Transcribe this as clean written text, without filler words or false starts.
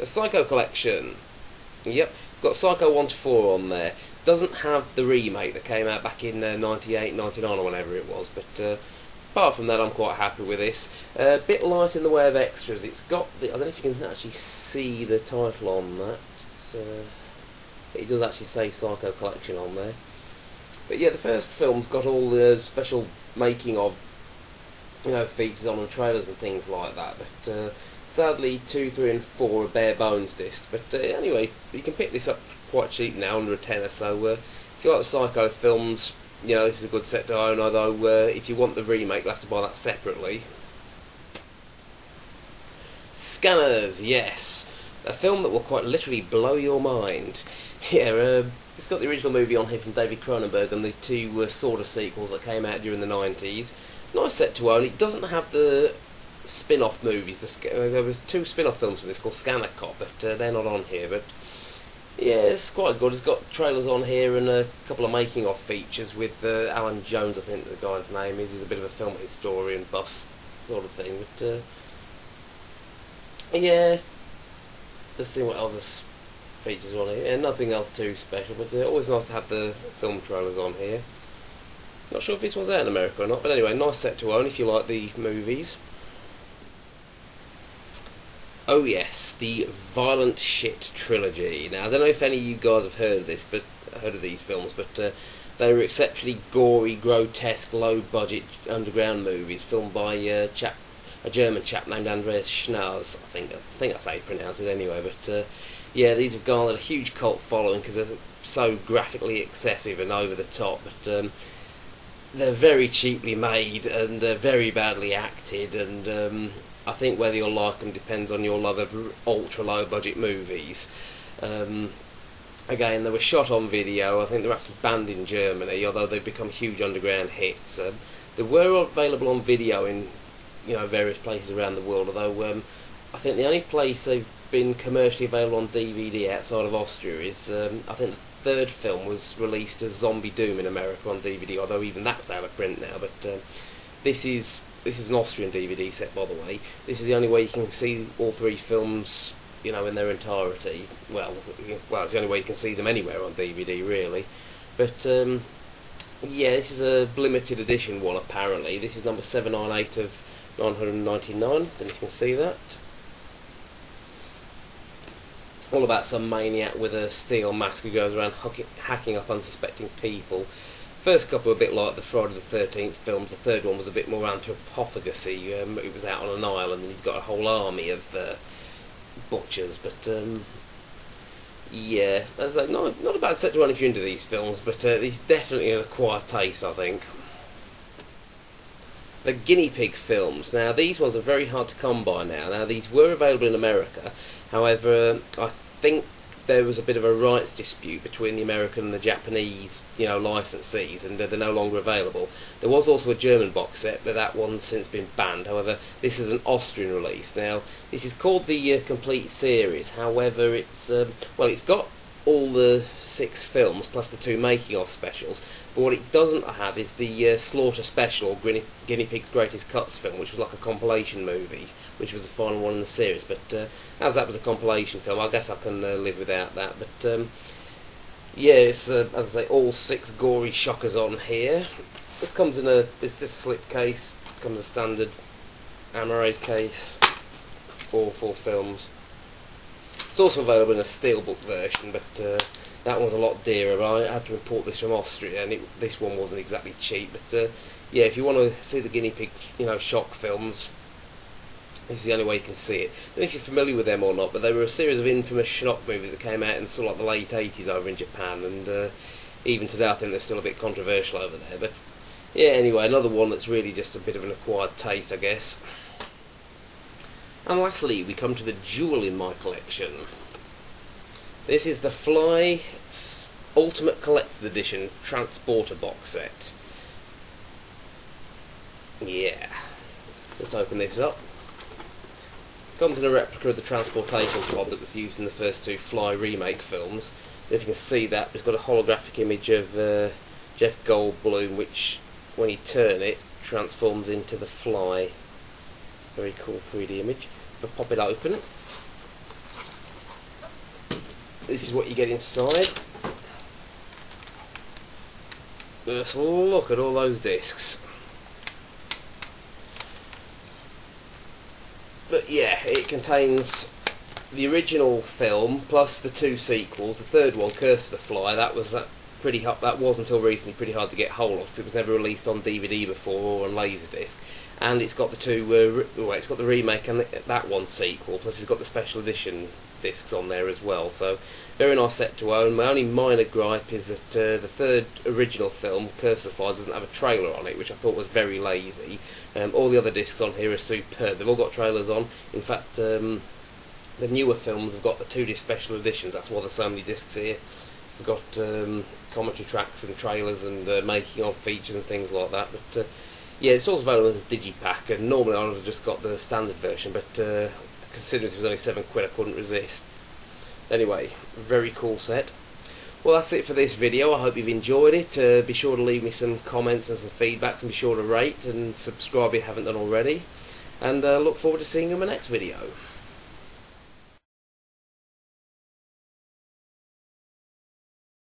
A Psycho collection. Yep, got Psycho 1 to 4 on there. Doesn't have the remake that came out back in 98, 99 or whenever it was, but apart from that I'm quite happy with this. A bit light in the way of extras. It's got the, I don't know if you can actually see the title on that. It does actually say Psycho collection on there. But yeah, the first film's got all the special making of, features on and trailers and things like that, but sadly 2, 3 and 4 are bare bones discs. But anyway, you can pick this up quite cheap now, under a tenner, so if you like the Psycho films, this is a good set to own, although if you want the remake you'll have to buy that separately. Scanners, yes, a film that will quite literally blow your mind. Yeah, it's got the original movie on here from David Cronenberg and the two sort-of sequels that came out during the 90s. Nice set to own. It doesn't have the spin-off movies. There was 2 spin-off films from this called Scanner Cop, but they're not on here. But yeah, it's quite good. It's got trailers on here and a couple of making-of features with Alan Jones, I think the guy's name is. He's a bit of a film historian, buff sort of thing. But yeah, let's see what others features on here. Nothing else too special, but always nice to have the film trailers on here. Not sure if this one's out in America or not, but anyway, nice set to own if you like the movies. Oh yes, the Violent Shit trilogy. Now I don't know if any of you guys have heard of this, but heard of these films, but they were exceptionally gory, grotesque, low-budget underground movies filmed by a German chap named Andreas Schnaz. I think that's how you pronounce it anyway. But yeah, these have garnered a huge cult following because they're so graphically excessive and over the top. But they're very cheaply made and very badly acted, and I think whether you'll like them depends on your love of ultra low budget movies. Again, they were shot on video. I think they're actually banned in Germany, although they've become huge underground hits. They were available on video in various places around the world, although I think the only place they've been commercially available on DVD outside of Austria is I think the third film was released as Zombie Doom in America on DVD, although even that's out of print now. But this is an Austrian DVD set, by the way. This is the only way you can see all 3 films, in their entirety. Well, it's the only way you can see them anywhere on DVD, really. But yeah, this is a limited edition one, apparently. This is number 798 of 999. I don't know if you can see that. All about some maniac with a steel mask who goes around hacking up unsuspecting people. First couple were a bit like the Friday the 13th films. The third one was a bit more anthropophagus-y. It was out on an island and he's got a whole army of butchers. But yeah, not a bad set to own if you're into these films, but it's definitely an acquired taste, I think. The guinea pig films. Now these ones are very hard to come by now. Now these were available in America, however I think there was a bit of a rights dispute between the American and the Japanese licensees, and they're no longer available. There was also a German box set, but that one's since been banned. However, this is an Austrian release. Now this is called the Complete Series. However, it's got all the 6 films plus the 2 making-of specials, but what it doesn't have is the Slaughter Special, or Guinea Pig's Greatest Cuts film, which was like a compilation movie, which was the final one in the series. But as that was a compilation film, I guess I can live without that. But yeah, it's as I say, all 6 gory shockers on here. This comes in it's just a slip case, comes a standard Amaray case for 4 films. It's also available in a steelbook version, but that one's a lot dearer. But I had to import this from Austria, and this one wasn't exactly cheap. But yeah, if you want to see the guinea pig, shock films, this is the only way you can see it. I don't know if you're familiar with them or not, but they were a series of infamous shock movies that came out in sort of like the late 80s over in Japan, and even today I think they're still a bit controversial over there. But yeah, anyway, another one that's really just a bit of an acquired taste, I guess. And lastly, we come to the jewel in my collection. This is the Fly Ultimate Collector's Edition Transporter box set. Yeah. Let's open this up. Comes in a replica of the transportation pod that was used in the first 2 Fly remake films. If you can see that, it's got a holographic image of Jeff Goldblum, which, when you turn it, transforms into the Fly. Very cool 3D image. If I pop it open, this is what you get inside. Let's look at all those discs. But yeah, it contains the original film plus the 2 sequels. The third one, Curse of the Fly, that was that was until recently pretty hard to get hold of because it was never released on DVD before or on Laserdisc. And it's got the it's got the remake and that one sequel, plus it's got the special edition discs on there as well. So very nice set to own. My only minor gripe is that the third original film, Curse of the Fly, doesn't have a trailer on it, which I thought was very lazy. All the other discs on here are superb. They've all got trailers on. In fact, the newer films have got the 2 disc special editions. That's why there's so many discs here. It's got commentary tracks and trailers and making of features and things like that. But yeah, it's also available as a digipack, and normally I would have just got the standard version, but considering it was only £7, I couldn't resist. Anyway, very cool set. Well, that's it for this video. I hope you've enjoyed it. Be sure to leave me some comments and some feedbacks, and be sure to rate and subscribe if you haven't done already. And look forward to seeing you in my next video.